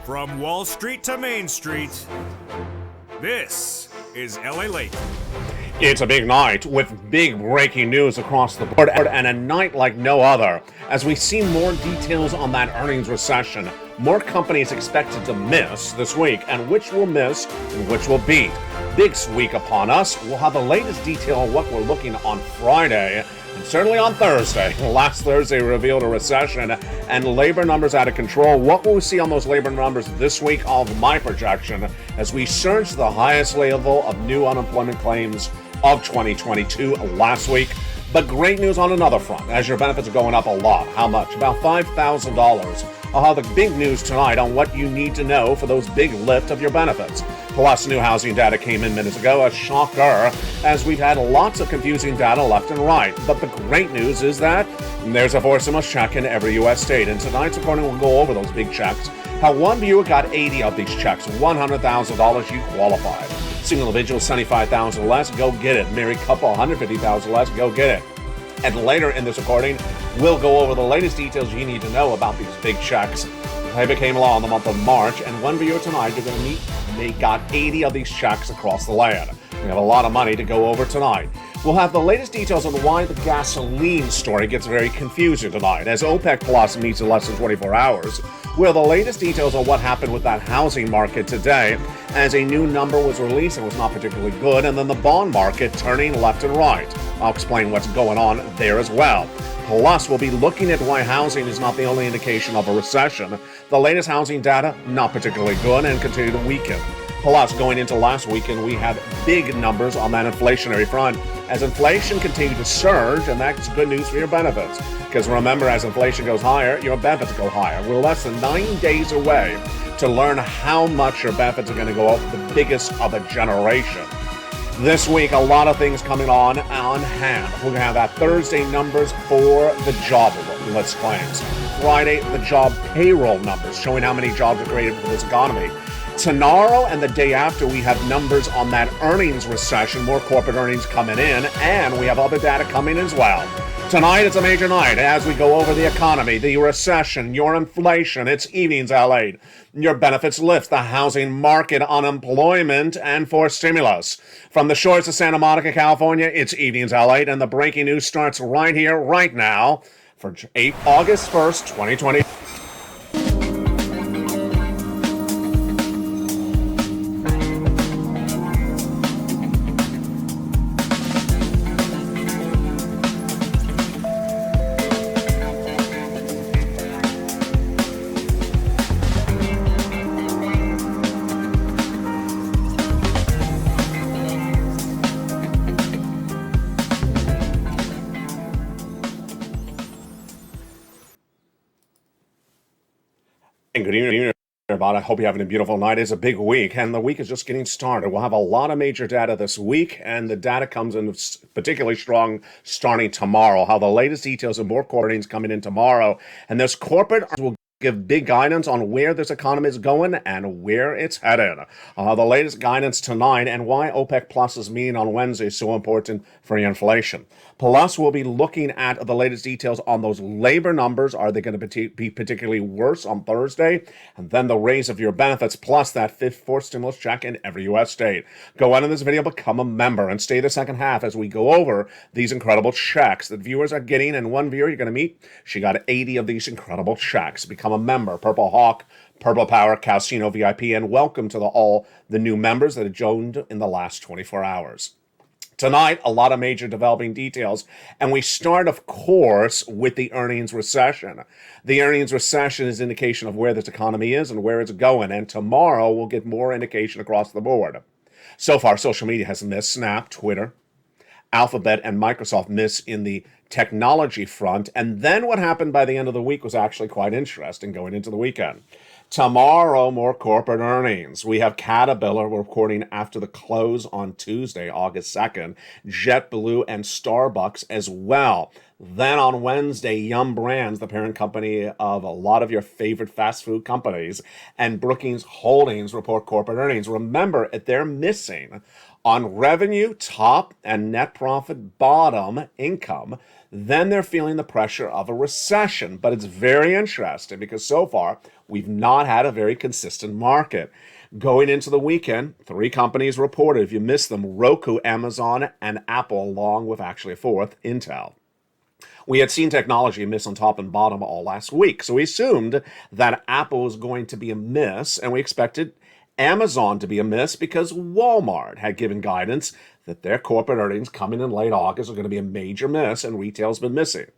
From Wall Street to Main Street, this is LA Late. It's a big night with big breaking news across the board and a night like no other as we see more details on that earnings recession. More companies expected to miss this week, and which will miss and which will beat. Big week upon us. We'll have the latest detail on what we're looking on Friday and certainly on Thursday. Last Thursday revealed a recession and labor numbers out of control. What will we see on those labor numbers this week? All of my projection as we surge to the highest level of new unemployment claims of 2022 last week. But great news on another front, as your benefits are going up a lot. How much? About $5,000. I'll have the big news tonight on what you need to know for those big lift of your benefits. Plus, new housing data came in minutes ago, a shocker, as we've had lots of confusing data left and right. But the great news is that there's a stimulus check in every U.S. state, and tonight's recording will go over those big checks. How one viewer got 80 of these checks, $100,000, you qualified. Single individual, $75,000 less, go get it. Married couple, $150,000 less, go get it. And later in this recording, we'll go over the latest details you need to know about these big checks. They became law in the month of March, and one viewer tonight you're going to meet, they got 80 of these checks across the land. We have a lot of money to go over tonight. We'll have the latest details on why the gasoline story gets very confusing tonight, as OPEC Plus meets in less than 24 hours. We'll have the latest details on what happened with that housing market today, as a new number was released and was not particularly good, and then the bond market turning left and right. I'll explain what's going on there as well. Plus, we'll be looking at why housing is not the only indication of a recession. The latest housing data, not particularly good and continue to weaken. Plus, going into last weekend, we have big numbers on that inflationary front as inflation continued to surge, and that's good news for your benefits. Because remember, as inflation goes higher, your benefits go higher. We're less than 9 days away to learn how much your benefits are going to go up, the biggest of a generation. This week, a lot of things coming on hand. We're going to have that Thursday numbers for the job list claims. Friday, the job payroll numbers, showing how many jobs are created for this economy. Tomorrow and the day after, we have numbers on that earnings recession, more corporate earnings coming in, and we have other data coming as well. Tonight, it's a major night as we go over the economy, the recession, your inflation. It's Evenings LA. Your benefits lift, the housing market, unemployment, and for stimulus. From the shores of Santa Monica, California, it's Evenings LA, and the breaking news starts right here, right now, for August 1st, 2020. Good evening, everybody. I hope you're having a beautiful night. It's a big week, and the week is just getting started. We'll have a lot of major data this week, and the data comes in particularly strong starting tomorrow. How the latest details and more corporate earnings coming in tomorrow, and this corporate will give big guidance on where this economy is going and where it's headed. The latest guidance tonight and why OPEC Plus's meeting on Wednesday is so important for your inflation. Plus, we'll be looking at the latest details on those labor numbers. Are they going to be particularly worse on Thursday? And then the raise of your benefits, plus that fourth stimulus check in every U.S. state. Go on in this video, become a member, and stay the second half as we go over these incredible checks that viewers are getting. And one viewer you're going to meet, she got 80 of these incredible checks. Become a member, Purple Hawk, Purple Power, Casino VIP, and welcome to all the new members that have joined in the last 24 hours. Tonight, a lot of major developing details, and we start, of course, with the earnings recession. The earnings recession is an indication of where this economy is and where it's going, and tomorrow we'll get more indication across the board. So far, social media has missed. Snap, Twitter, Alphabet, and Microsoft miss in the technology front, and then what happened by the end of the week was actually quite interesting going into the weekend. Tomorrow, more corporate earnings. We have Caterpillar reporting after the close on Tuesday, August 2nd, JetBlue and Starbucks as well. Then on Wednesday, Yum Brands, the parent company of a lot of your favorite fast food companies, and Brookings Holdings report corporate earnings. Remember, they're missing on revenue, top, and net profit, bottom income. then they're feeling the pressure of a recession. But it's very interesting because so far we've not had a very consistent market. Going into the weekend, 3 companies reported. If you missed them, Roku, Amazon, and Apple, along with actually a 4th, Intel. We had seen technology miss on top and bottom all last week, so we assumed that Apple was going to be a miss, and we expected Amazon to be a miss because Walmart had given guidance that their corporate earnings coming in late August are going to be a major miss, and retail's been missing.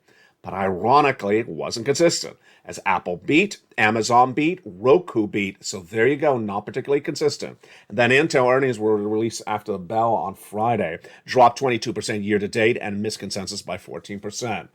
But ironically, it wasn't consistent, as Apple beat, Amazon beat, Roku beat, so there you go, not particularly consistent. And then Intel earnings were released after the bell on Friday, dropped 22% year to date and missed consensus by 14%.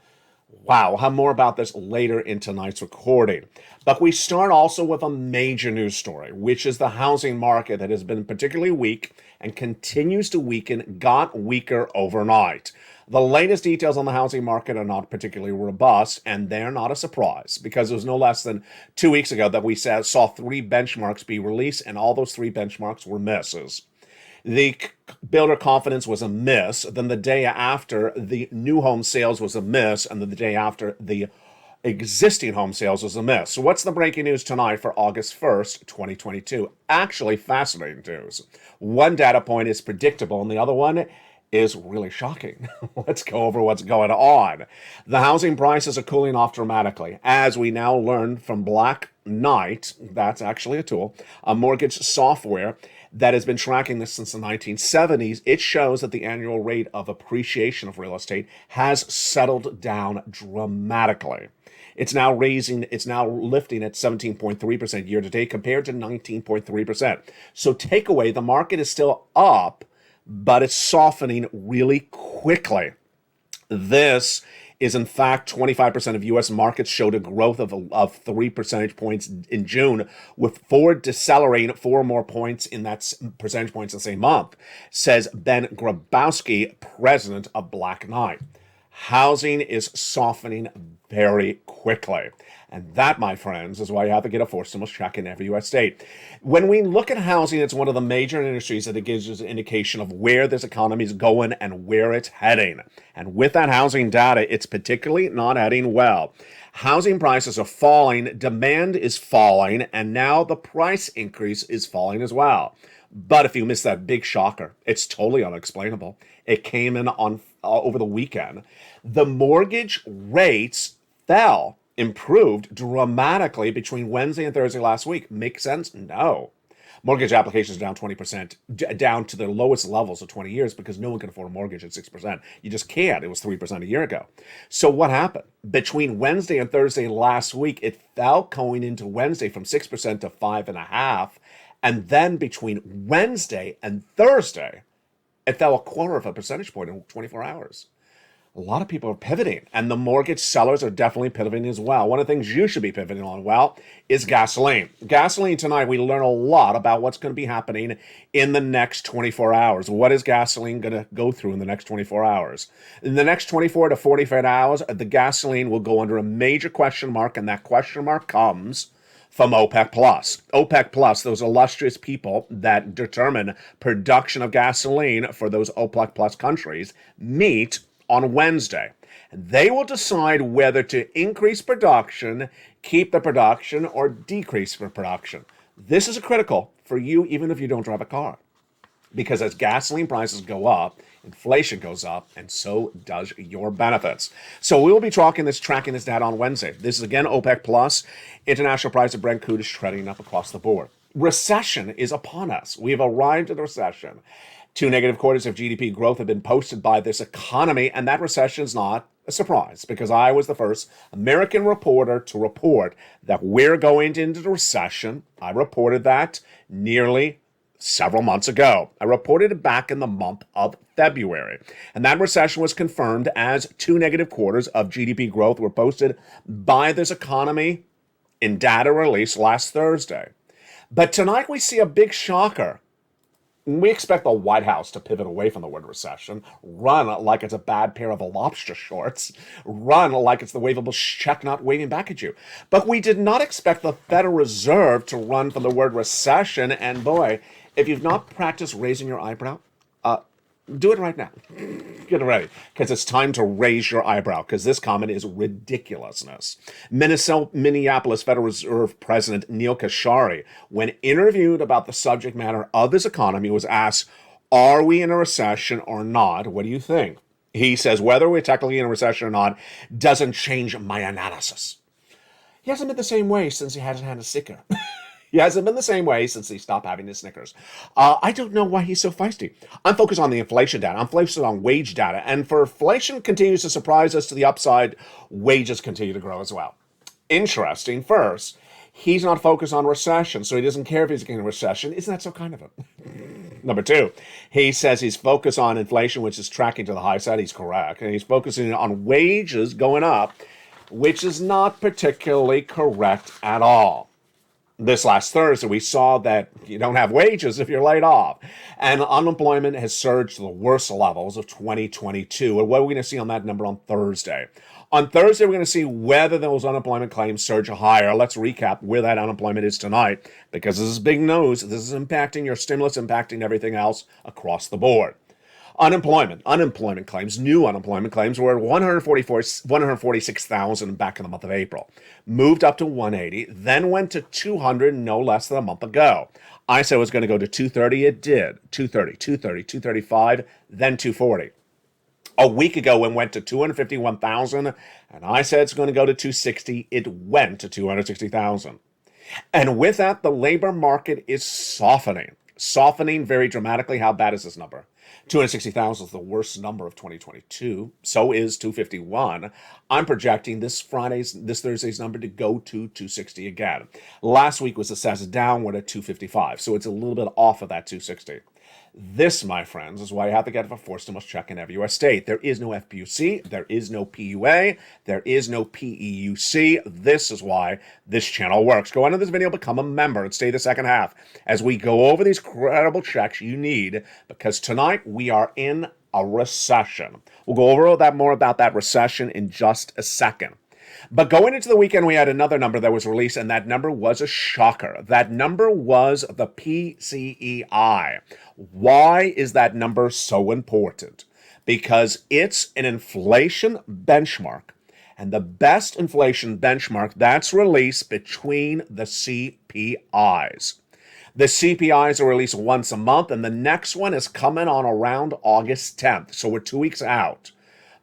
Wow, we'll have more about this later in tonight's recording. But we start also with a major news story, which is the housing market that has been particularly weak and continues to weaken, got weaker overnight. The latest details on the housing market are not particularly robust, and they're not a surprise because it was no less than 2 weeks ago that we saw 3 benchmarks be released, and all those 3 benchmarks were misses. The builder confidence was a miss. Then the day after, the new home sales was a miss. And then the day after, the existing home sales was a miss. So what's the breaking news tonight for August 1st, 2022? Actually, fascinating news. One data point is predictable, and the other one is really shocking. Let's go over what's going on. The housing prices are cooling off dramatically. As we now learn from Black Knight, that's actually a tool, a mortgage software that has been tracking this since the 1970s, it shows that the annual rate of appreciation of real estate has settled down dramatically. It's now lifting at 17.3% year to date compared to 19.3%. So takeaway, the market is still up, but it's softening really quickly. This is in fact 25% of U.S. markets showed a growth of 3 percentage points in June, with Ford decelerating 4 more points in that percentage points in the same month, says Ben Grabowski, president of Black Knight. Housing is softening very quickly. And that, my friends, is why you have to get a forced stimulus check in every U.S. state. When we look at housing, it's one of the major industries that it gives us an indication of where this economy is going and where it's heading. And with that housing data, it's particularly not heading well. Housing prices are falling, demand is falling, and now the price increase is falling as well. But if you missed that big shocker, it's totally unexplainable. It came in on over the weekend. The mortgage rates improved dramatically between Wednesday and Thursday last week. Makes sense? No. Mortgage applications down 20%, down to the lowest levels of 20 years because no one can afford a mortgage at 6%. You just can't. It was 3% a year ago. So what happened? Between Wednesday and Thursday last week, it fell going into Wednesday from 6% to 5.5%. And then between Wednesday and Thursday, it fell 1/4 percentage point in 24 hours. A lot of people are pivoting, and the mortgage sellers are definitely pivoting as well. One of the things you should be pivoting on, well, is gasoline. Gasoline tonight, we learn a lot about what's going to be happening in the next 24 hours. What is gasoline going to go through in the next 24 hours? In the next 24 to 45 hours, the gasoline will go under a major question mark, and that question mark comes from OPEC+. OPEC+, those illustrious people that determine production of gasoline for those OPEC+ countries, meet on Wednesday. And they will decide whether to increase production, keep the production, or decrease the production. This is critical for you even if you don't drive a car. Because as gasoline prices go up, inflation goes up, and so does your benefits. So we will be tracking this data on Wednesday. This is again OPEC+. International price of Brent crude is trending up across the board. Recession is upon us. We have arrived at the recession. 2 negative quarters of GDP growth have been posted by this economy, and that recession is not a surprise because I was the first American reporter to report that we're going into the recession. I reported that nearly several months ago. I reported it back in the month of February. And that recession was confirmed as 2 negative quarters of GDP growth were posted by this economy in data released last Thursday. But tonight we see a big shocker. We expect the White House to pivot away from the word recession, run like it's a bad pair of lobster shorts, run like it's the wavable check not waving back at you. But we did not expect the Federal Reserve to run from the word recession. And boy, if you've not practiced raising your eyebrow, Do it right now. Get ready, because it's time to raise your eyebrow, because this comment is ridiculousness. Minneapolis Federal Reserve President Neil Kashari, when interviewed about the subject matter of his economy, was asked, are we in a recession or not? What do you think? He says, whether we're technically in a recession or not doesn't change my analysis. He hasn't been the same way since he hasn't had a sticker. He hasn't been the same way since he stopped having his Snickers. I don't know why he's so feisty. I'm focused on the inflation data. I'm focused on wage data. And for inflation continues to surprise us to the upside, wages continue to grow as well. Interesting. First, he's not focused on recession, so he doesn't care if he's in a recession. Isn't that so kind of him? Number two, he says he's focused on inflation, which is tracking to the high side. He's correct. And he's focusing on wages going up, which is not particularly correct at all. This last Thursday, we saw that you don't have wages if you're laid off. And unemployment has surged to the worst levels of 2022. And what are we going to see on that number on Thursday? On Thursday, we're going to see whether those unemployment claims surge higher. Let's recap where that unemployment is tonight, because this is big news. This is impacting your stimulus, impacting everything else across the board. Unemployment claims, new unemployment claims were 146,000 back in the month of April. Moved up to 180, then went to 200 no less than a month ago. I said it was going to go to 230, it did. 230, 235, then 240. A week ago, it went to 251,000, and I said it's going to go to 260. It went to 260,000. And with that, the labor market is softening very dramatically. How bad is this number? 260,000 is the worst number of 2022. So is 251. I'm projecting this Thursday's number to go to 260 again. Last week was assessed downward at 255. So it's a little bit off of that 260. This, my friends, is why you have to get a forced stimulus check in every U.S. state. There is no FPUC, there is no PUA, there is no PEUC. This is why this channel works. Go into this video, become a member, and stay the second half as we go over these credible checks you need, because tonight we are in a recession. We'll go over more about that recession in just a second. But going into the weekend, we had another number that was released, and that number was a shocker. That number was the PCEI. Why is that number so important? Because it's an inflation benchmark, and the best inflation benchmark that's released between the CPIs. The CPIs are released once a month, and the next one is coming on around August 10th, so we're 2 weeks out.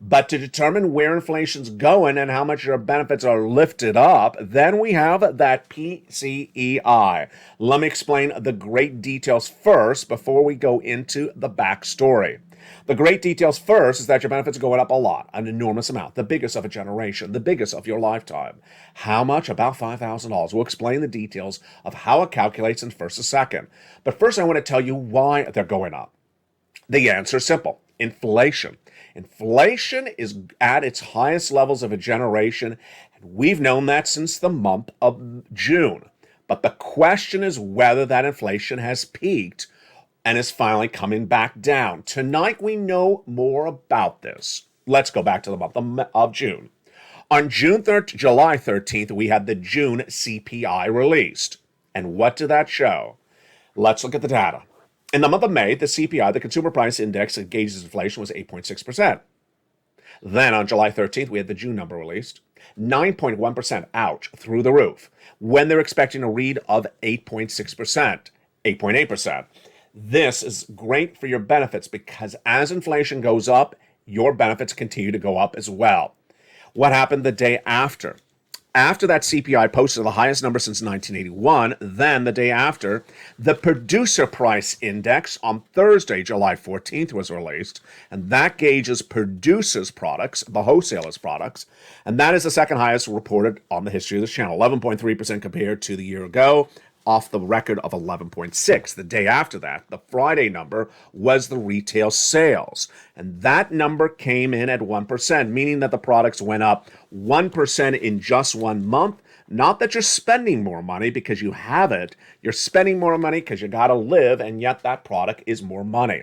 But to determine where inflation's going and how much your benefits are lifted up, then we have that PCEI. Let me explain the great details first before we go into the backstory. The great details first is that your benefits are going up a lot, an enormous amount, the biggest of a generation, the biggest of your lifetime. How much? About $5,000. We'll explain the details of how it calculates in first a second. But first I want to tell you why they're going up. The answer is simple. Inflation. Inflation is at its highest levels of a generation, and we've known that since the month of June. But the question is whether that inflation has peaked and is finally coming back down. Tonight we know more about this. Let's go back to the month of June. On July 13th, we had the June CPI released. And what did that show? Let's look at the data. In the month of May, the CPI, the Consumer Price Index that gauges inflation, was 8.6%. Then on July 13th, we had the June number released. 9.1%, ouch, through the roof, when they're expecting a read of 8.6%, 8.8%. This is great for your benefits because as inflation goes up, your benefits continue to go up as well. What happened the day after? After that CPI posted the highest number since 1981, then the day after, the Producer Price Index on Thursday, July 14th, was released, and that gauges producers' products, the wholesalers' products, and that is the second highest reported on the history of this channel, 11.3% compared to the year ago, off the record of 11.6. The day after that, the Friday number, was the retail sales. And that number came in at 1%, meaning that the products went up 1% in just 1 month. Not that you're spending more money because you have it. You're spending more money because you got to live, and yet that product is more money.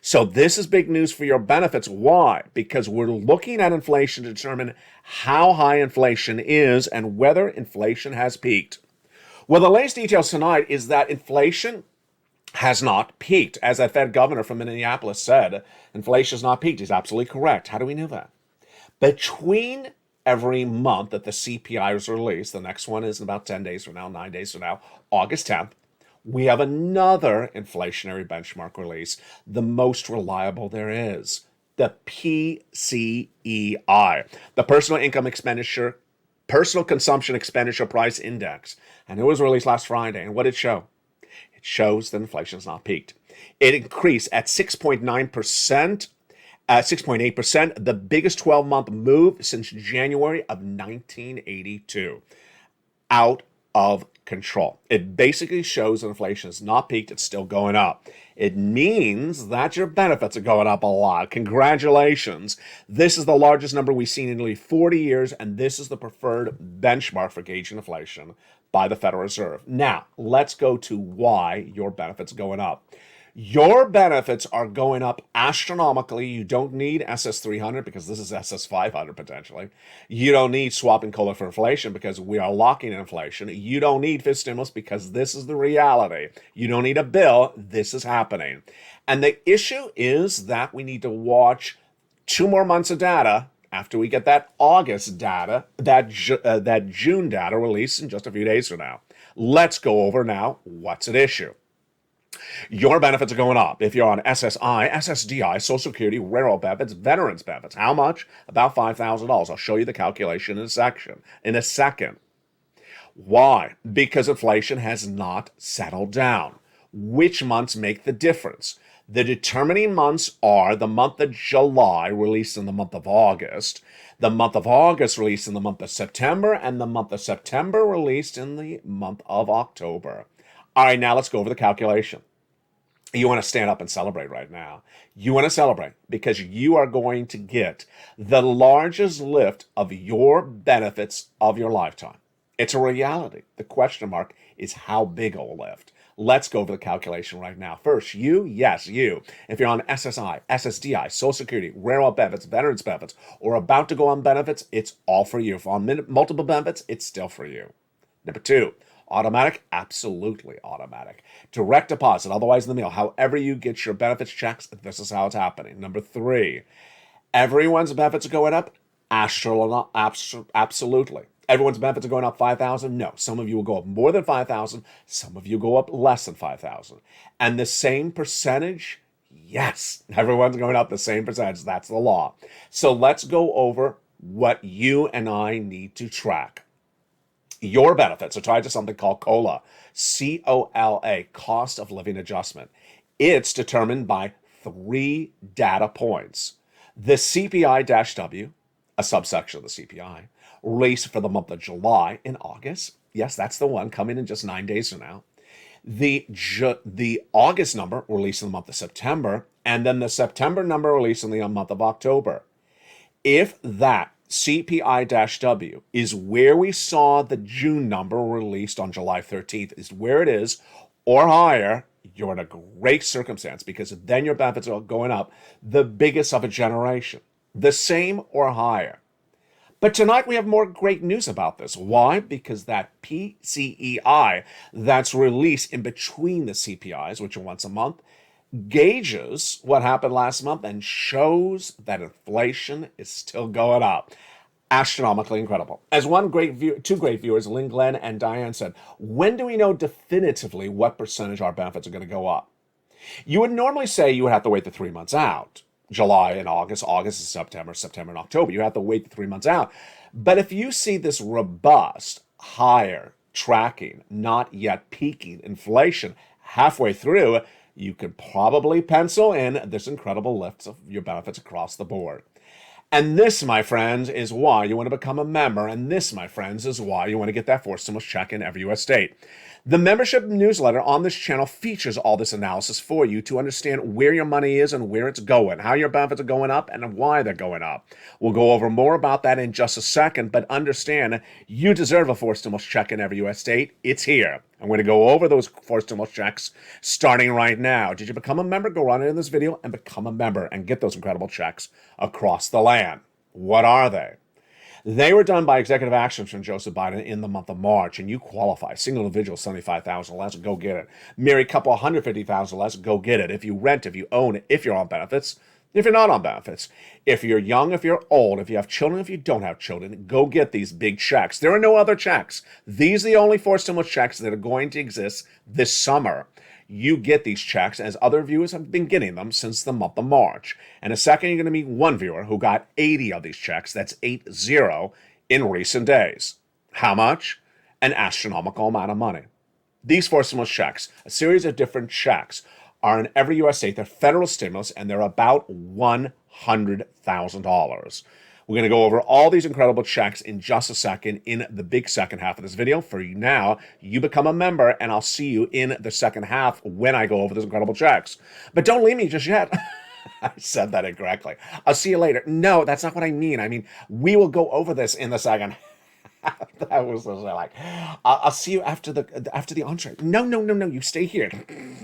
So this is big news for your benefits. Why? Because we're looking at inflation to determine how high inflation is and whether inflation has peaked. Well, the latest details tonight is that inflation has not peaked. As that Fed governor from Minneapolis said, inflation has not peaked. He's absolutely correct. How do we know that? Between every month that the CPI is released, the next one is in about 10 days from now, 9 days from now, August 10th, we have another inflationary benchmark release, the most reliable there is, the PCEI, the Personal Consumption Expenditure Price Index. And it was released last Friday. And what did it show? It shows that inflation has not peaked. It increased at 6.9%. 6.8%, the biggest 12-month move since January of 1982. Out of control. It basically shows that inflation has not peaked, it's still going up. It means that your benefits are going up a lot. Congratulations. This is the largest number we've seen in nearly 40 years, and this is the preferred benchmark for gauging inflation by the Federal Reserve. Now, let's go to why your benefits are going up. Your benefits are going up astronomically. You don't need SS300 because this is SS500 potentially. You don't need swapping COLA for inflation because we are locking in inflation. You don't need fifth stimulus because this is the reality. You don't need a bill. This is happening. And the issue is that we need to watch 2 more months of data after we get that August data, that June data released in just a few days from now. Let's go over now what's at issue. Your benefits are going up. If you're on SSI, SSDI, Social Security, railroad benefits, veterans benefits. How much? About $5,000. I'll show you the calculation in a second. Why? Because inflation has not settled down. Which months make the difference? The determining months are the month of July, released in the month of August, the month of August released in the month of September, and the month of September released in the month of October. All right, now let's go over the calculation. You want to stand up and celebrate right now. You want to celebrate because you are going to get the largest lift of your benefits of your lifetime. It's a reality. The question mark is how big a lift. Let's go over the calculation right now. First, yes, you. If you're on SSI, SSDI, Social Security, railroad benefits, veterans benefits, or about to go on benefits, it's all for you. If on multiple benefits, it's still for you. Number 2, automatic, absolutely automatic. Direct deposit, otherwise in the mail. However you get your benefits checks, this is how it's happening. Number 3, everyone's benefits are going up? Absolutely. Everyone's benefits are going up 5,000? No. Some of you will go up more than 5,000. Some of you go up less than 5,000. And the same percentage? Yes. Everyone's going up the same percentage. That's the law. So let's go over what you and I need to track. Your benefits are tied to something called COLA, C-O-L-A, cost of living adjustment. It's determined by 3 data points. The CPI-W, a subsection of the CPI, released for the month of July and August. Yes, that's the one coming in just 9 days from now. The August number released in the month of September, and then the September number released in the month of October. If that CPI-W is where we saw the June number released on July 13th, is where it is, or higher, you're in a great circumstance because then your benefits are going up the biggest of a generation. The same or higher. But tonight we have more great news about this. Why? Because that PCEI that's released in between the CPIs, which are once a month, gauges what happened last month and shows that inflation is still going up. Astronomically incredible. As two great viewers, Lynn Glenn and Diane, said, when do we know definitively what percentage our benefits are going to go up? You would normally say you would have to wait the 3 months out. July and August, August and September, September and October. You have to wait the 3 months out. But if you see this robust, higher tracking, not yet peaking inflation halfway through, you could probably pencil in this incredible lift of your benefits across the board. And this, my friends, is why you want to become a member. And this, my friends, is why you want to get that fourth stimulus check in every U.S. state. The membership newsletter on this channel features all this analysis for you to understand where your money is and where it's going, how your benefits are going up, and why they're going up. We'll go over more about that in just a second, but understand you deserve a fourth stimulus check in every U.S. state. It's here. I'm going to go over those fourth stimulus checks starting right now. Did you become a member? Go on in this video and become a member and get those incredible checks across the land. What are they? They were done by executive actions from Joseph Biden in the month of March, and you qualify. Single individual, 75,000 less, go get it. Married couple, 150,000 less, go get it. If you rent, if you own, if you're on benefits, if you're not on benefits, if you're young, if you're old, if you have children, if you don't have children, go get these big checks. There are no other checks. These are the only 4 stimulus checks that are going to exist this summer. You get these checks, as other viewers have been getting them since the month of March. In a second, you're going to meet one viewer who got 80 of these checks. That's 80 in recent days. How much? An astronomical amount of money. These 4 stimulus checks, a series of different checks, are in every U.S. state. They're federal stimulus, and they're about $100,000. We're going to go over all these incredible checks in just a second in the big second half of this video. For you now, you become a member, and I'll see you in the second half when I go over these incredible checks. But don't leave me just yet. I said that incorrectly. I'll see you later. No, that's not what I mean. I mean, we will go over this in the second half. That was like, I'll see you after the entree. No, you stay here.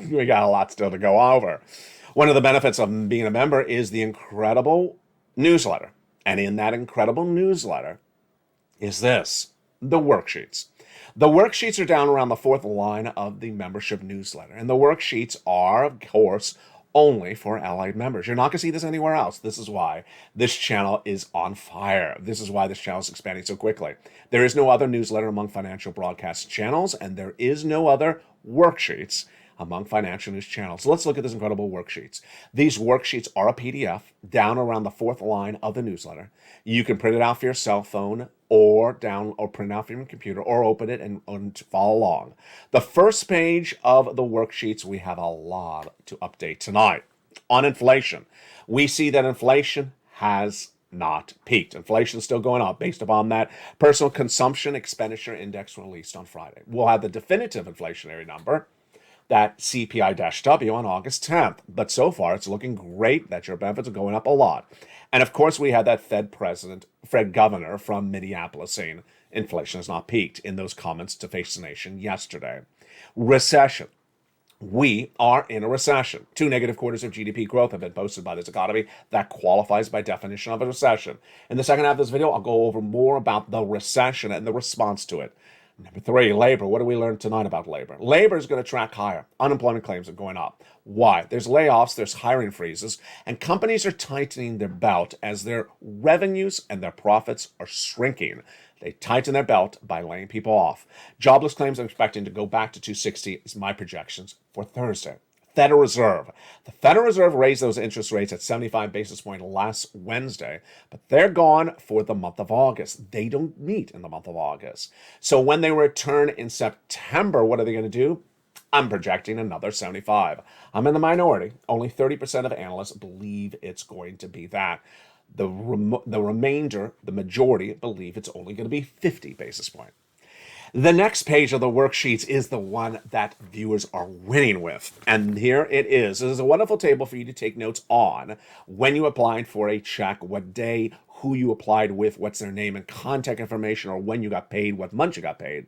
We got a lot still to go over. One of the benefits of being a member is the incredible newsletter. And in that incredible newsletter is this, the worksheets. The worksheets are down around the 4th line of the membership newsletter. And the worksheets are, of course, only for allied members. You're not going to see this anywhere else. This is why this channel is on fire. This is why this channel is expanding so quickly. There is no other newsletter among financial broadcast channels, and there is no other worksheets among financial news channels. Let's look at these incredible worksheets. These worksheets are a PDF down around the 4th line of the newsletter. You can print it out for your cell phone or print it out from your computer or open it and follow along. The first page of the worksheets, we have a lot to update tonight. On inflation, we see that inflation has not peaked. Inflation is still going up based upon that personal consumption expenditure index released on Friday. We'll have the definitive inflationary number, that CPI-W on August 10th. But so far, it's looking great that your benefits are going up a lot. And of course, we had that Fed governor from Minneapolis saying inflation has not peaked in those comments to Face the Nation yesterday. Recession. We are in a recession. 2 negative quarters of GDP growth have been posted by this economy. That qualifies by definition of a recession. In the second half of this video, I'll go over more about the recession and the response to it. Number 3, labor. What do we learn tonight about labor? Labor is going to track higher. Unemployment claims are going up. Why? There's layoffs, there's hiring freezes, and companies are tightening their belt as their revenues and their profits are shrinking. They tighten their belt by laying people off. Jobless claims I'm expecting to go back to 260 is my projections for Thursday. Federal Reserve. The Federal Reserve raised those interest rates at 75 basis points last Wednesday, but they're gone for the month of August. They don't meet in the month of August. So when they return in September, what are they going to do? I'm projecting another 75. I'm in the minority. Only 30% of analysts believe it's going to be that. The remainder, the majority, believe it's only going to be 50 basis points. The next page of the worksheets is the one that viewers are winning with. And here it is. This is a wonderful table for you to take notes on when you applied for a check, what day, who you applied with, what's their name and contact information, or when you got paid, what month you got paid.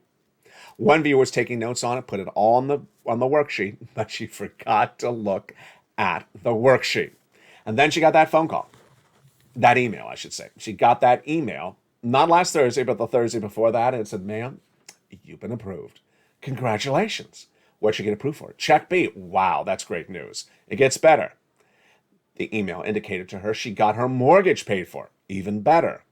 One viewer was taking notes on it, put it all on the worksheet, but she forgot to look at the worksheet. And then she got that phone call. That email, I should say. She got that email, not last Thursday, but the Thursday before that, and it said, ma'am, you've been approved. Congratulations. What'd she get approved for? Check B. Wow, that's great news. It gets better. The email indicated to her she got her mortgage paid for. Even better.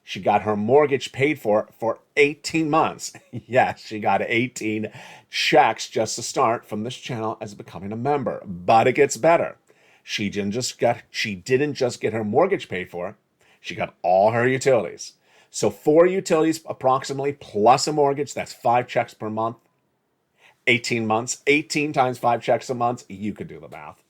She got her mortgage paid for 18 months. Yes, she got 18 checks just to start from this channel as becoming a member. But it gets better. She didn't just get her mortgage paid for. She got all her utilities. So 4 utilities approximately plus a mortgage, that's 5 checks per month, 18 months, 18 times 5 checks a month. You could do the math.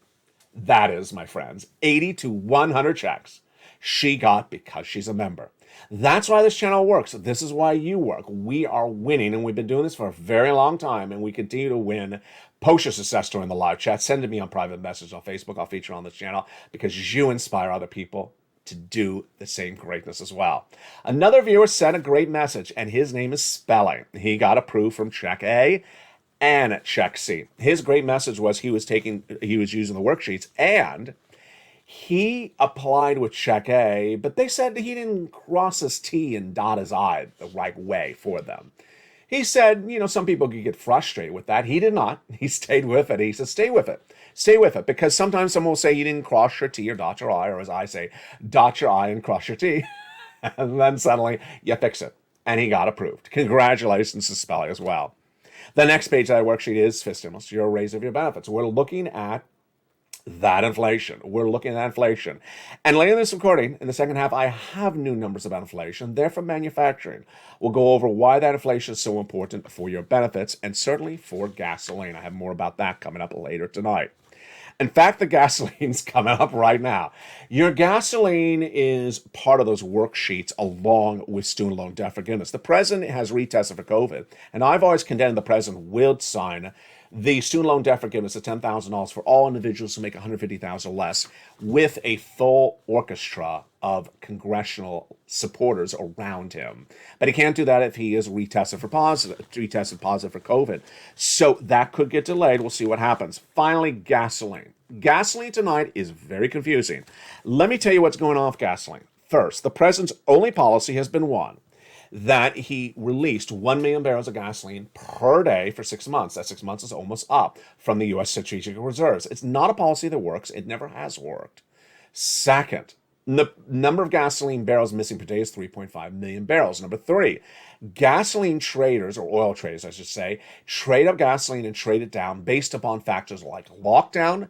That is, my friends, 80 to 100 checks she got because she's a member. That's why this channel works. This is why you work. We are winning, and we've been doing this for a very long time, and we continue to win. Post your success story in the live chat. Send it to me on private message on Facebook. I'll feature on this channel because you inspire other people to do the same greatness as well. Another viewer sent a great message, and his name is Spelling. He got approved from Check A and Check C. His great message was he was using the worksheets, and He applied with check A, but they said he didn't cross his T and dot his I the right way for them. He said, some people could get frustrated with that. He did not. He stayed with it. He said, stay with it. Stay with it. Because sometimes someone will say you didn't cross your T or dot your I, or as I say, dot your I and cross your T. And then suddenly you fix it. And he got approved. Congratulations to Spelly as well. The next page of that worksheet is fifth stimulus, your raise of your benefits. We're looking at that inflation. We're looking at inflation. And later in this recording, in the second half, I have new numbers about inflation. They're from manufacturing. We'll go over why that inflation is so important for your benefits and certainly for gasoline. I have more about that coming up later tonight. In fact, the gasoline's coming up right now. Your gasoline is part of those worksheets along with student loan debt forgiveness. The president has retested for COVID, and I've always contended the president will sign the student loan debt forgiveness of $10,000 for all individuals who make $150,000 or less, with a full orchestra of congressional supporters around him. But he can't do that if he is retested positive for COVID. So that could get delayed. We'll see what happens. Finally, gasoline. Gasoline tonight is very confusing. Let me tell you what's going on with gasoline. First, the president's only policy has been one, that he released 1 million barrels of gasoline per day for 6 months. That 6 months is almost up from the U.S. strategic reserves. It's not a policy that works. It never has worked. Second, the number of gasoline barrels missing per day is 3.5 million barrels. Number three, gasoline traders, or oil traders, I should say, trade up gasoline and trade it down based upon factors like lockdown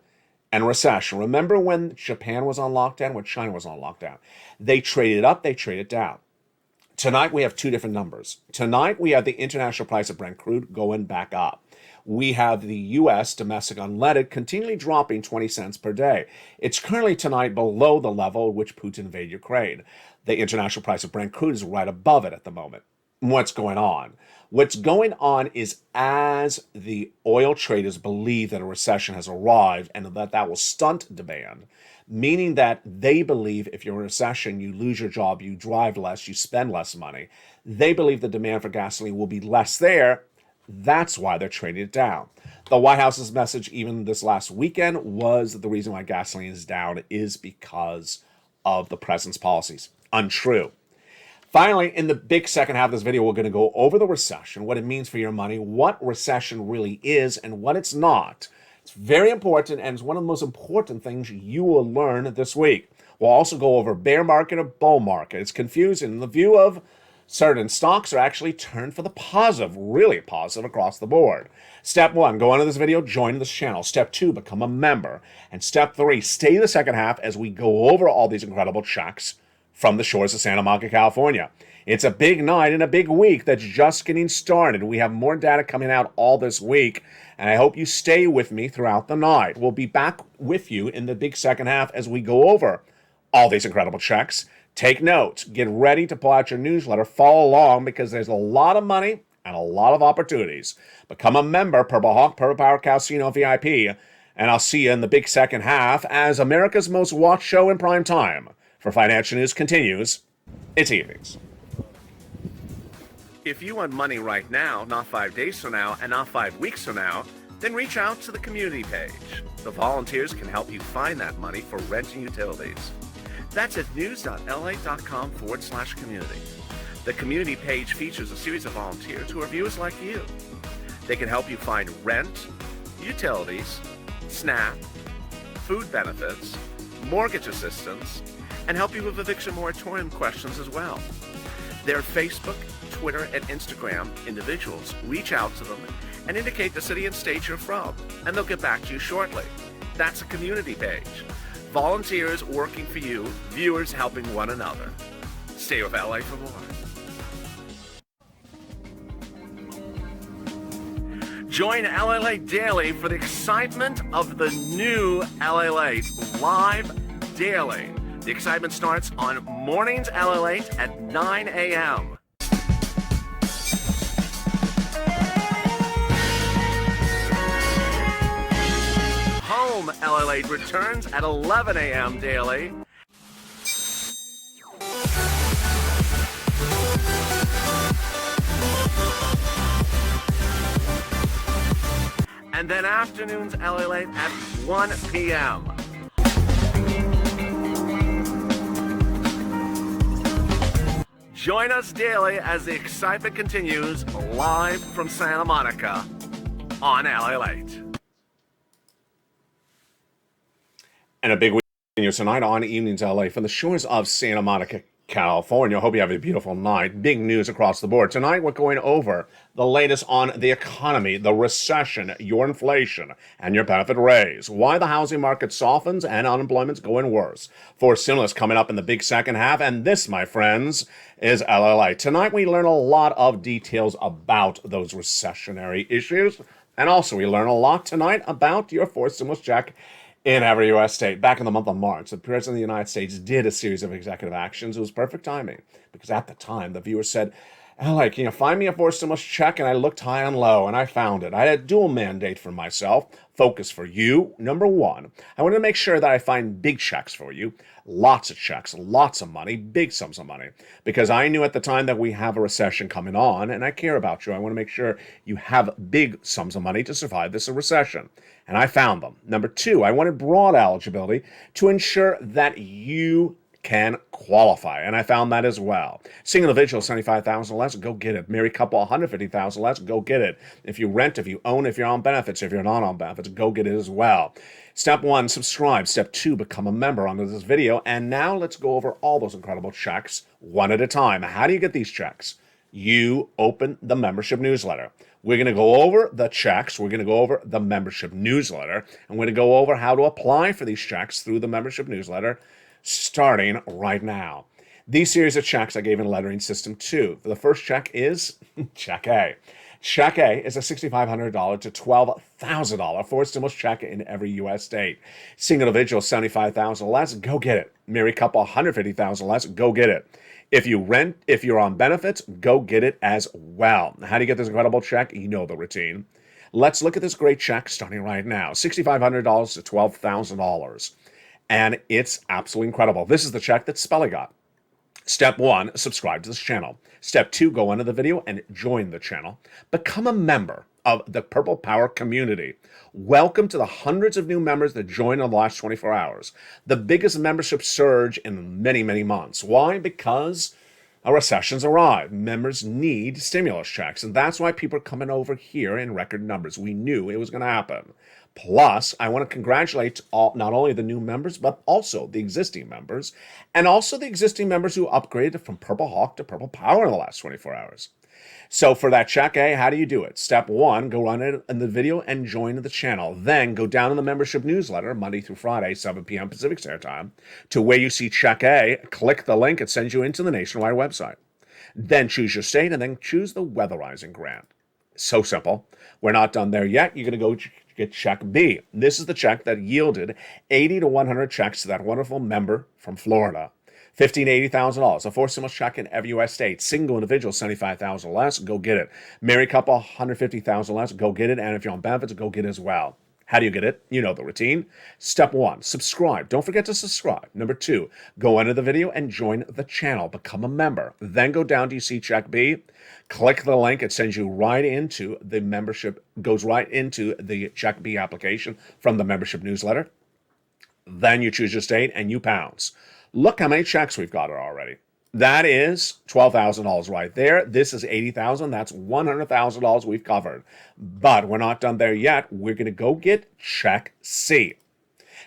and recession. Remember when Japan was on lockdown, when China was on lockdown? They traded up, they traded down. Tonight, we have two different numbers. Tonight, we have the international price of Brent crude going back up. We have the U.S. domestic unleaded continually dropping 20 cents per day. It's currently tonight below the level at which Putin invaded Ukraine. The international price of Brent crude is right above it at the moment. What's going on? What's going on is, as the oil traders believe that a recession has arrived and that will stunt demand, meaning that they believe if you're in a recession, you lose your job, you drive less, you spend less money. They believe the demand for gasoline will be less there. That's why they're trading it down. The White House's message even this last weekend was the reason why gasoline is down is because of the president's policies. Untrue. Finally, in the big second half of this video, we're going to go over the recession, what it means for your money, what recession really is, and what it's not. It's very important, and it's one of the most important things you will learn this week. We'll also go over bear market or bull market. It's confusing. The view of certain stocks are actually turned for the positive, really positive across the board. Step 1, go into this video, join this channel. Step 2, become a member. And step 3, stay the second half as we go over all these incredible checks from the shores of Santa Monica, California. It's a big night and a big week that's just getting started. We have more data coming out all this week, and I hope you stay with me throughout the night. We'll be back with you in the big second half as we go over all these incredible checks. Take notes. Get ready to pull out your newsletter. Follow along because there's a lot of money and a lot of opportunities. Become a member, Purple Hawk, Purple Power Casino VIP, and I'll see you in the big second half as America's most watched show in prime time for financial news continues its evenings. If you want money right now, not 5 days from now, and not 5 weeks from now, then reach out to the community page. The volunteers can help you find that money for rent and utilities. That's at news.la.com/community. The community page features a series of volunteers who are viewers like you. They can help you find rent, utilities, SNAP, food benefits, mortgage assistance, and help you with eviction moratorium questions as well. Their Facebook, Twitter, and Instagram individuals reach out to them and indicate the city and state you're from, and they'll get back to you shortly. That's a community page. Volunteers working for you, viewers helping one another. Stay with LA for more. Join LA Daily for the excitement of the new LA live daily. The excitement starts on mornings LA at 9 a.m. Home LA returns at 11 a.m. daily. And then afternoons LA at 1 p.m. Join us daily as the excitement continues live from Santa Monica on LA Late. And a big weekend tonight on Evenings LA from the shores of Santa Monica, California. Hope you have a beautiful night. Big news across the board. Tonight, we're going over the latest on the economy, the recession, your inflation, and your benefit raise. Why the housing market softens and unemployment's going worse. For stimulus coming up in the big second half. And this, my friends, is LLA. Tonight, we learn a lot of details about those recessionary issues. And also, we learn a lot tonight about your fourth stimulus check in every U.S. state. Back in the month of March, the President of the United States did a series of executive actions. It was perfect timing because at the time, the viewer said, "LA, can you find me a fourth stimulus check?" And I looked high and low, and I found it. I had a dual mandate for myself. Focus for you. Number one, I wanted to make sure that I find big checks for you. Lots of checks, lots of money, big sums of money. Because I knew at the time that we have a recession coming on, and I care about you. I want to make sure you have big sums of money to survive this recession. And I found them. Number two, I wanted broad eligibility to ensure that you can qualify. And I found that as well. Single individual, 75,000 less, go get it. Married couple, 150,000 less, go get it. If you rent, if you own, if you're on benefits, if you're not on benefits, go get it as well. Step one, subscribe. Step two, become a member under this video. And now let's go over all those incredible checks one at a time. How do you get these checks? You open the membership newsletter. We're going to go over the checks. We're going to go over the membership newsletter. And we're going to go over how to apply for these checks through the membership newsletter starting right now. These series of checks I gave in lettering system 2. The first check is Check A. Check A is a $6,500 to $12,000 fourth stimulus check in every U.S. state. Single individual, 75,000 less, go get it. Married couple, 150,000 less, go get it. If you rent, if you're on benefits, go get it as well. How do you get this incredible check? You know the routine. Let's look at this great check starting right now. $6,500 to $12,000. And it's absolutely incredible. This is the check that Spelly got. Step one, subscribe to this channel. Step two, go under the video and join the channel. Become a member of the Purple Power community. Welcome to the hundreds of new members that joined in the last 24 hours. The biggest membership surge in many, many months. Why? Because a recession's arrived. Members need stimulus checks, and that's why people are coming over here in record numbers. We knew it was going to happen. Plus, I want to congratulate not only the new members, but also the existing members, and also the existing members who upgraded from Purple Hawk to Purple Power in the last 24 hours. So for that check A, how do you do it? Step one, go run it in the video and join the channel. Then go down in the membership newsletter, Monday through Friday, 7 p.m. Pacific Standard Time, to where you see check A, click the link, it sends you into the nationwide website. Then choose your state and then choose the weatherizing grant. So simple. We're not done there yet. You're going to go get check B. This is the check that yielded 80 to 100 checks to that wonderful member from Florida. $15,000 to $80,000. A fourth stimulus check in every U.S. state. Single individual, 75,000 less, go get it. Married couple, 150,000 less, go get it. And if you're on benefits, go get it as well. How do you get it? You know the routine. Step one, subscribe. Don't forget to subscribe. Number two, go under the video and join the channel. Become a member. Then go down to you see check B. Click the link. It sends you right into the membership, goes right into the check B application from the membership newsletter. Then you choose your state and you pounce. Look how many checks we've got already. That is $12,000 right there. This is $80,000. That's $100,000 we've covered. But we're not done there yet. We're going to go get check C.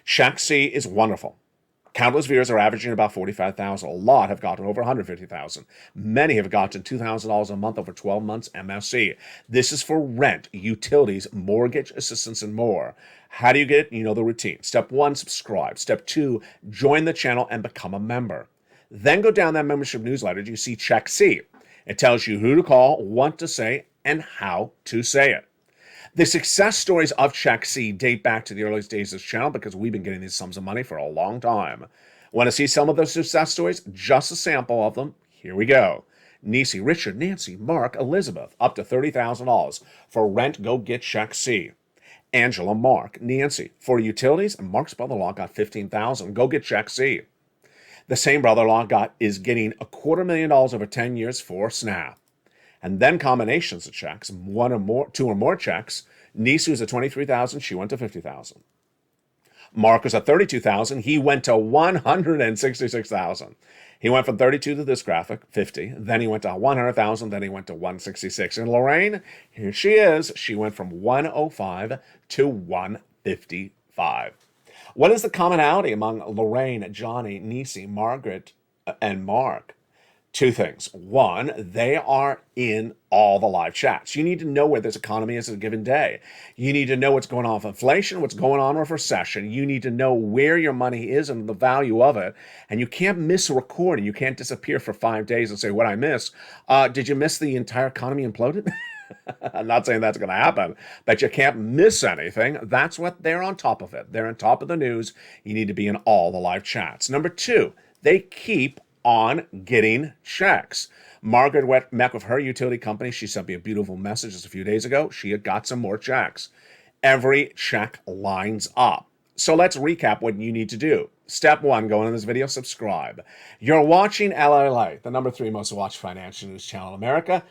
Check C is wonderful. Countless viewers are averaging about 45,000. A lot have gotten over 150,000. Many have gotten $2,000 a month over 12 months MSC. This is for rent, utilities, mortgage assistance, and more. How do you get it? You know the routine. Step one, subscribe. Step two, join the channel and become a member. Then go down that membership newsletter. You see check C. It tells you who to call, what to say, and how to say it. The success stories of Check C date back to the earliest days of this channel because we've been getting these sums of money for a long time. Want to see some of those success stories? Just a sample of them. Here we go. Nisi, Richard, Nancy, Mark, Elizabeth, up to $30,000. For rent, go get Check C. Angela, Mark, Nancy. For utilities, Mark's brother-in-law got $15,000. Go get Check C. The same brother-in-law is getting $250,000 over 10 years for SNAP. And then combinations of checks, two or more checks. Niece, who's at $23,000, she went to $50,000. Mark was at 32,000. He went to 166,000. He went from 32 to this graphic, 50. Then he went to 100,000. Then he went to 166. And Lorraine, here she is. She went from 105 to 155. What is the commonality among Lorraine, Johnny, Nisi, Margaret, and Mark? Two things. One, they are in all the live chats. You need to know where this economy is at a given day. You need to know what's going on with inflation, what's going on with recession. You need to know where your money is and the value of it. And you can't miss a recording. You can't disappear for 5 days and say, what I missed. Did you miss the entire economy imploded? I'm not saying that's going to happen, but you can't miss anything. That's what they're on top of it. They're on top of the news. You need to be in all the live chats. Number two, they keep on getting checks. Margaret met with her utility company. She sent me a beautiful message just a few days ago. She had got some more checks. Every check lines up. So let's recap what you need to do. Step one, go into this video, subscribe. You're watching LLA, the number 3 most watched financial news channel in America,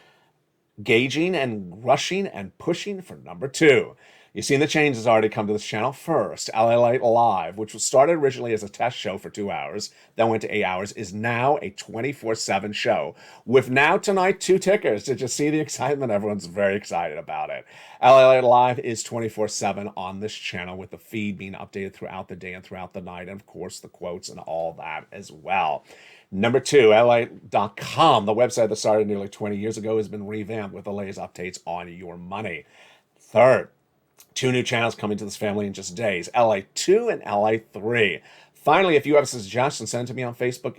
gauging and rushing and pushing for number 2. You've seen the changes already come to this channel. First, LA Live, which was started originally as a test show for 2 hours, then went to 8 hours, is now a 24/7 show. With now tonight 2 tickers. Did you see the excitement? Everyone's very excited about it. LA Live is 24/7 on this channel, with the feed being updated throughout the day and throughout the night, and of course the quotes and all that as well. Number 2, LA.com, the website that started nearly 20 years ago, has been revamped with the latest updates on your money. Third, 2 new channels coming to this family in just days, LA2 and LA3. Finally, if you have a suggestion, send it to me on Facebook,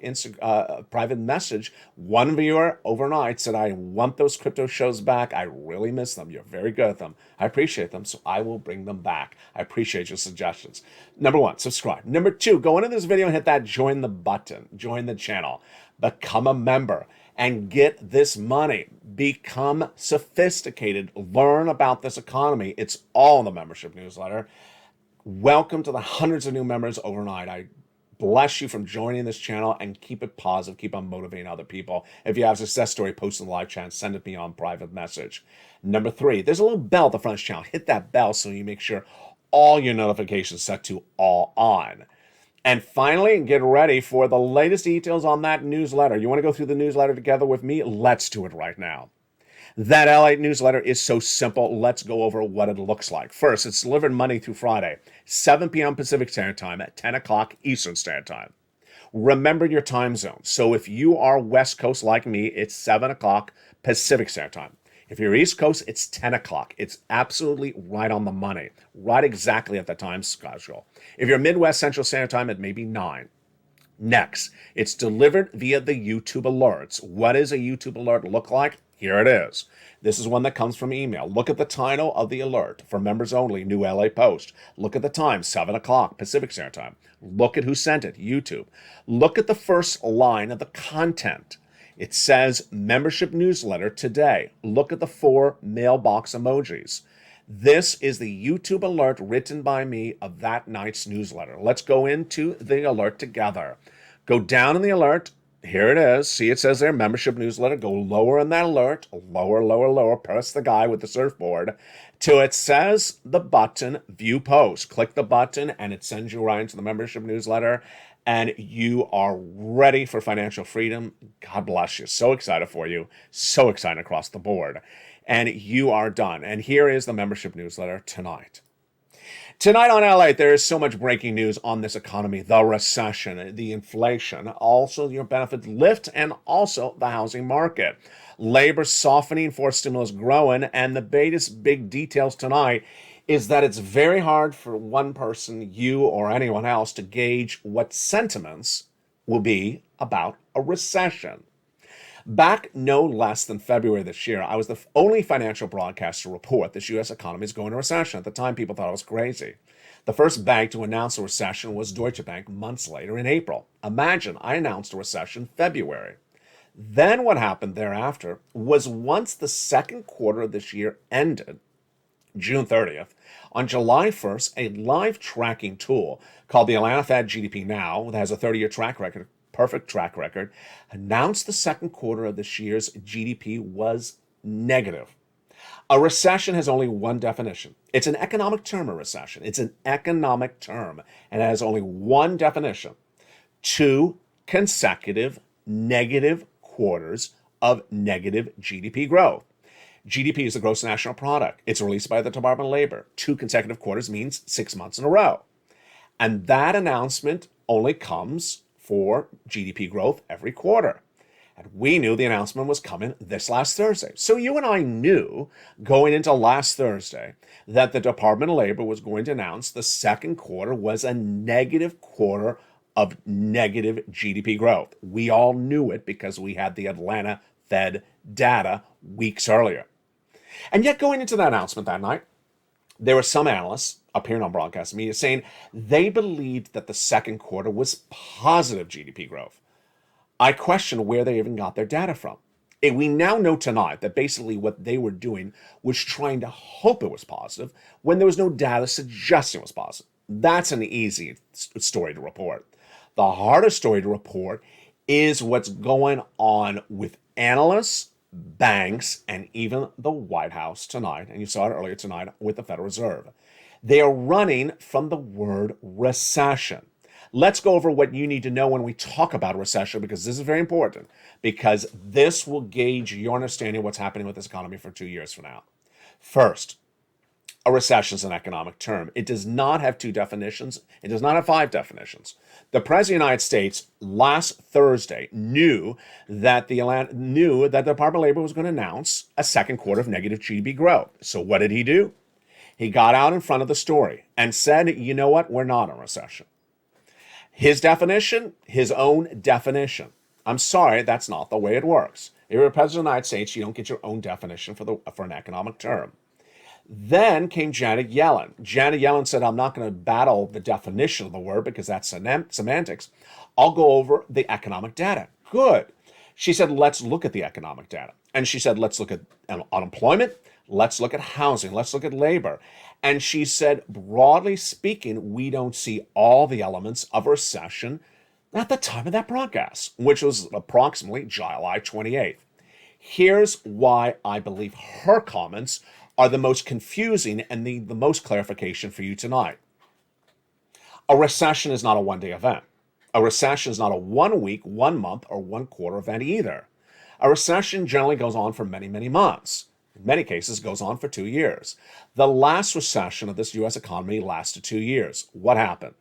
private message. One viewer overnight said, I want those crypto shows back. I really miss them. You're very good at them. I appreciate them, so I will bring them back. I appreciate your suggestions. Number 1, subscribe. Number 2, go into this video and hit that join the button. Join the channel. Become a member and get this money. Become sophisticated. Learn about this economy. It's all in the membership newsletter. Welcome to the hundreds of new members overnight. I bless you from joining this channel, and keep it positive. Keep on motivating other people. If you have a success story, post in the live chat, send it to me on private message. Number 3, there's a little bell at the front of the channel. Hit that bell so you make sure all your notifications set to all on. And finally, get ready for the latest details on that newsletter. You want to go through the newsletter together with me? Let's do it right now. That LA newsletter is so simple. Let's go over what it looks like. First, it's delivered Monday through Friday, 7 p.m. Pacific Standard Time at 10 o'clock Eastern Standard Time. Remember your time zone. So if you are West Coast like me, it's 7 o'clock Pacific Standard Time. If you're East Coast, it's 10 o'clock. It's absolutely right on the money, right exactly at the time schedule. If you're Midwest Central Standard Time, it may be 9. Next, it's delivered via the YouTube alerts. What does a YouTube alert look like? Here it is. This is one that comes from email. Look at the title of the alert. For members only, new LA post. Look at the time, 7 o'clock Pacific Standard Time. Look at who sent it, YouTube. Look at the first line of the content. It says membership newsletter today. Look at the 4 mailbox emojis. This is the YouTube alert written by me of that night's newsletter. Let's go into the alert together. Go down in the alert. Here it is. See, it says there, membership newsletter. Go lower in that alert. Lower, lower, lower. Press the guy with the surfboard till it says the button, view post. Click the button and it sends you right into the membership newsletter. And you are ready for financial freedom. God bless you. So excited for you. So excited across the board. And you are done. And here is the membership newsletter tonight. Tonight on LA, there is so much breaking news on this economy, the recession, the inflation, also your benefits lift, and also the housing market. Labor softening, for stimulus growing, and the biggest big details tonight is that it's very hard for one person, you or anyone else, to gauge what sentiments will be about a recession. Back no less than February this year, I was the only financial broadcaster to report this U.S. economy is going into recession. At the time, people thought I was crazy. The first bank to announce a recession was Deutsche Bank months later in April. Imagine, I announced a recession February. Then what happened thereafter was once the second quarter of this year ended, June 30th, on July 1st, a live tracking tool called the Atlanta Fed GDP Now, that has a 30-year track record, perfect track record, announced the second quarter of this year's GDP was negative. A recession has only one definition. It's an economic term, a recession. It's an economic term, and it has only one definition: 2 consecutive negative quarters of negative GDP growth. GDP is the gross national product. It's released by the Department of Labor. 2 consecutive quarters means 6 months in a row. And that announcement only comes for GDP growth every quarter. And we knew the announcement was coming this last Thursday. So you and I knew going into last Thursday that the Department of Labor was going to announce the second quarter was a negative quarter of negative GDP growth. We all knew it because we had the Atlanta Fed data weeks earlier. And yet going into that announcement that night, there were some analysts appearing on broadcast media saying they believed that the second quarter was positive GDP growth. I question where they even got their data from. And we now know tonight that basically what they were doing was trying to hope it was positive when there was no data suggesting it was positive. That's an easy story to report. The hardest story to report is what's going on with analysts, banks, and even the White House tonight. And you saw it earlier tonight with the Federal Reserve. They are running from the word recession. Let's go over what you need to know when we talk about a recession, because this is very important, because this will gauge your understanding of what's happening with this economy for 2 years from now. First, a recession is an economic term. It does not have 2 definitions. It does not have 5 definitions. The President of the United States last Thursday knew that the Department of Labor was going to announce a second quarter of negative GDP growth. So what did he do? He got out in front of the story and said, you know what, we're not in a recession. His definition, his own definition. I'm sorry, that's not the way it works. If you're a president of the United States, you don't get your own definition for an economic term. Then came Janet Yellen. Janet Yellen said, I'm not going to battle the definition of the word because that's semantics. I'll go over the economic data. Good. She said, let's look at the economic data. And she said, let's look at unemployment. Let's look at housing. Let's look at labor. And she said, broadly speaking, we don't see all the elements of a recession at the time of that broadcast, which was approximately July 28th. Here's why I believe her comments are the most confusing and the most clarification for you tonight. A recession is not a one-day event. A recession is not a 1 week, 1 month, or 1 quarter event either. A recession generally goes on for many, many months. In many cases, goes on for 2 years. The last recession of this U.S. economy lasted 2 years. What happened?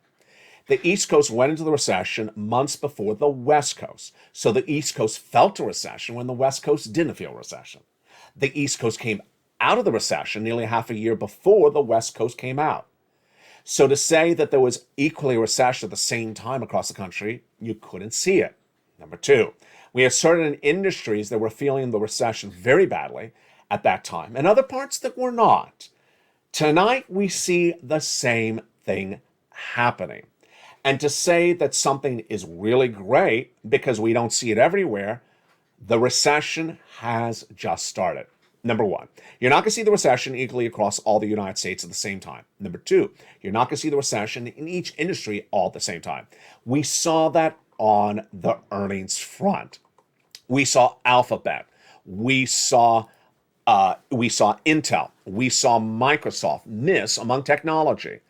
The East Coast went into the recession months before the West Coast. So the East Coast felt a recession when the West Coast didn't feel a recession. The East Coast came out of the recession nearly half a year before the West Coast came out. So to say that there was equally a recession at the same time across the country, you couldn't see it. Number 2, we had certain industries that were feeling the recession very badly at that time, and other parts that were not. Tonight, we see the same thing happening. And to say that something is really great because we don't see it everywhere, the recession has just started. Number 1, you're not going to see the recession equally across all the United States at the same time. Number 2, you're not going to see the recession in each industry all at the same time. We saw that on the earnings front. We saw Alphabet. We saw Intel. We saw Microsoft miss among technology.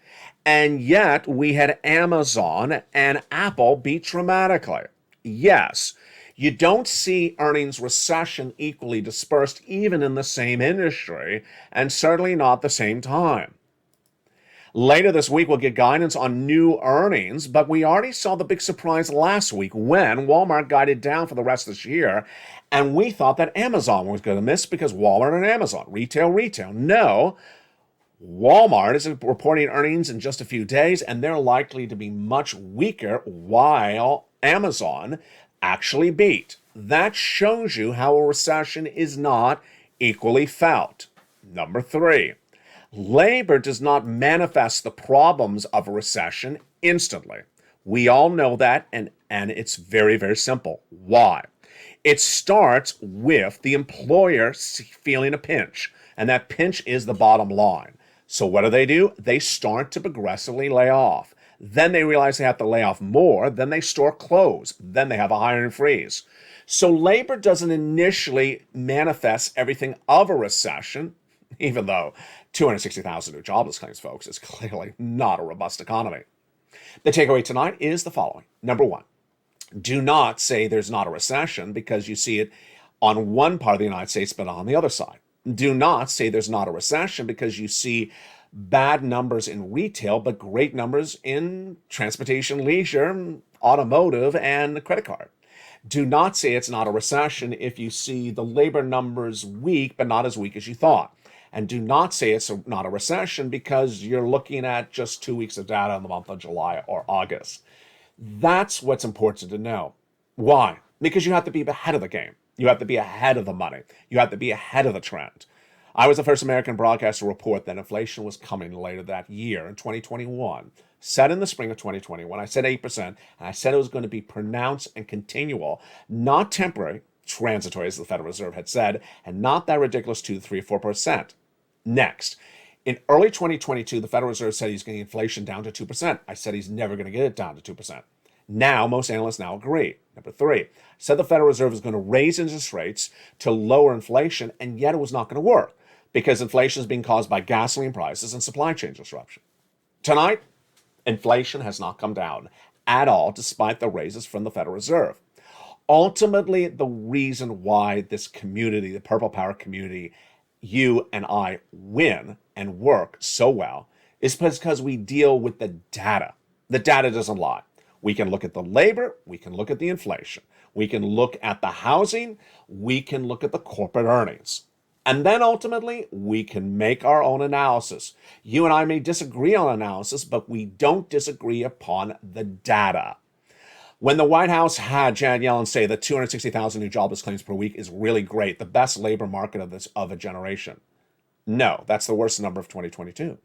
And yet we had Amazon and Apple beat dramatically. Yes, you don't see earnings recession equally dispersed even in the same industry, and certainly not the same time. Later this week, we'll get guidance on new earnings, but we already saw the big surprise last week when Walmart guided down for the rest of this year, and we thought that Amazon was going to miss because Walmart and Amazon, retail. No, Walmart is reporting earnings in just a few days, and they're likely to be much weaker while Amazon actually beat. That shows you how a recession is not equally felt. Number 3, labor does not manifest the problems of a recession instantly. We all know that, and it's very, very simple. Why? It starts with the employer feeling a pinch, and that pinch is the bottom line. So what do? They start to progressively lay off. Then they realize they have to lay off more. Then they store clothes. Then they have a hiring freeze. So labor doesn't initially manifest everything of a recession, even though 260,000 new jobless claims, folks, is clearly not a robust economy. The takeaway tonight is the following. Number one, do not say there's not a recession because you see it on one part of the United States, but on the other side. Do not say there's not a recession because you see bad numbers in retail, but great numbers in transportation, leisure, automotive, and credit card. Do not say it's not a recession if you see the labor numbers weak, but not as weak as you thought. And do not say it's not a recession because you're looking at just 2 weeks of data in the month of July or August. That's what's important to know. Why? Because you have to be ahead of the game. You have to be ahead of the money. You have to be ahead of the trend. I was the first American broadcaster to report that inflation was coming later that year in 2021. Said in the spring of 2020 when I said 8%, and I said it was going to be pronounced and continual, not temporary, transitory, as the Federal Reserve had said, and not that ridiculous 2, 3, 4%. Next, in early 2022, the Federal Reserve said he's getting inflation down to 2%. I said he's never going to get it down to 2%. Now, most analysts now agree. Number three, I said the Federal Reserve is going to raise interest rates to lower inflation, and yet it was not going to work because inflation is being caused by gasoline prices and supply chain disruption. Tonight, inflation has not come down at all, despite the raises from the Federal Reserve. Ultimately, the reason why this community, the Purple Power community, you and I win and work so well is because we deal with the data. The data doesn't lie. We can look at the labor, we can look at the inflation, we can look at the housing, we can look at the corporate earnings. And then ultimately, we can make our own analysis. You and I may disagree on analysis, but we don't disagree upon the data. When the White House had Janet Yellen say that 260,000 new jobless claims per week is really great, the best labor market of a generation. No, that's the worst number of 2022.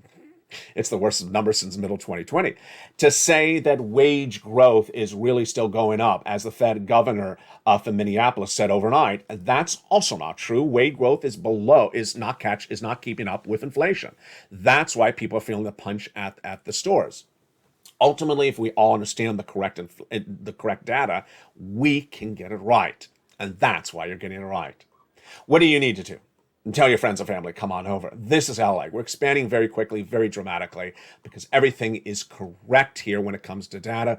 It's the worst number since middle 2020. To say that wage growth is really still going up, as the Fed governor from Minneapolis said overnight, that's also not true. Wage growth is not keeping up with inflation. That's why people are feeling the punch at the stores. Ultimately, if we all understand the correct data, we can get it right. And that's why you're getting it right. What do you need to do? And tell your friends and family, come on over. This is LA. We're expanding very quickly, very dramatically, because everything is correct here when it comes to data.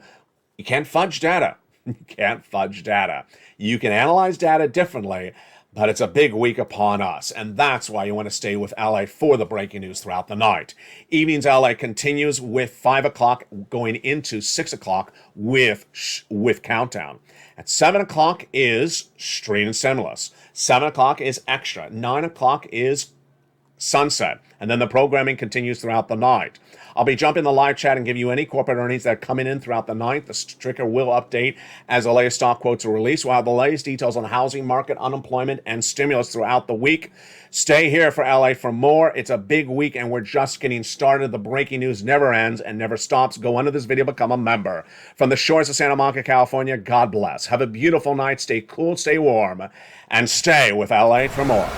You can't fudge data. You can't fudge data. You can analyze data differently, but it's a big week upon us, and that's why you want to stay with LA for the breaking news throughout the night. Evenings LA continues with 5 o'clock going into 6 o'clock with Countdown. At 7 o'clock is Street and Sinless. 7 o'clock is Extra. 9 o'clock is Sunset. And then the programming continues throughout the night. I'll be jumping the live chat and give you any corporate earnings that are coming in throughout the night. The ticker will update as the latest stock quotes are released. We'll have the latest details on the housing market, unemployment, and stimulus throughout the week. Stay here for LA for more. It's a big week, and we're just getting started. The breaking news never ends and never stops. Go under this video, become a member. From the shores of Santa Monica, California, God bless. Have a beautiful night. Stay cool, stay warm, and stay with LA for more.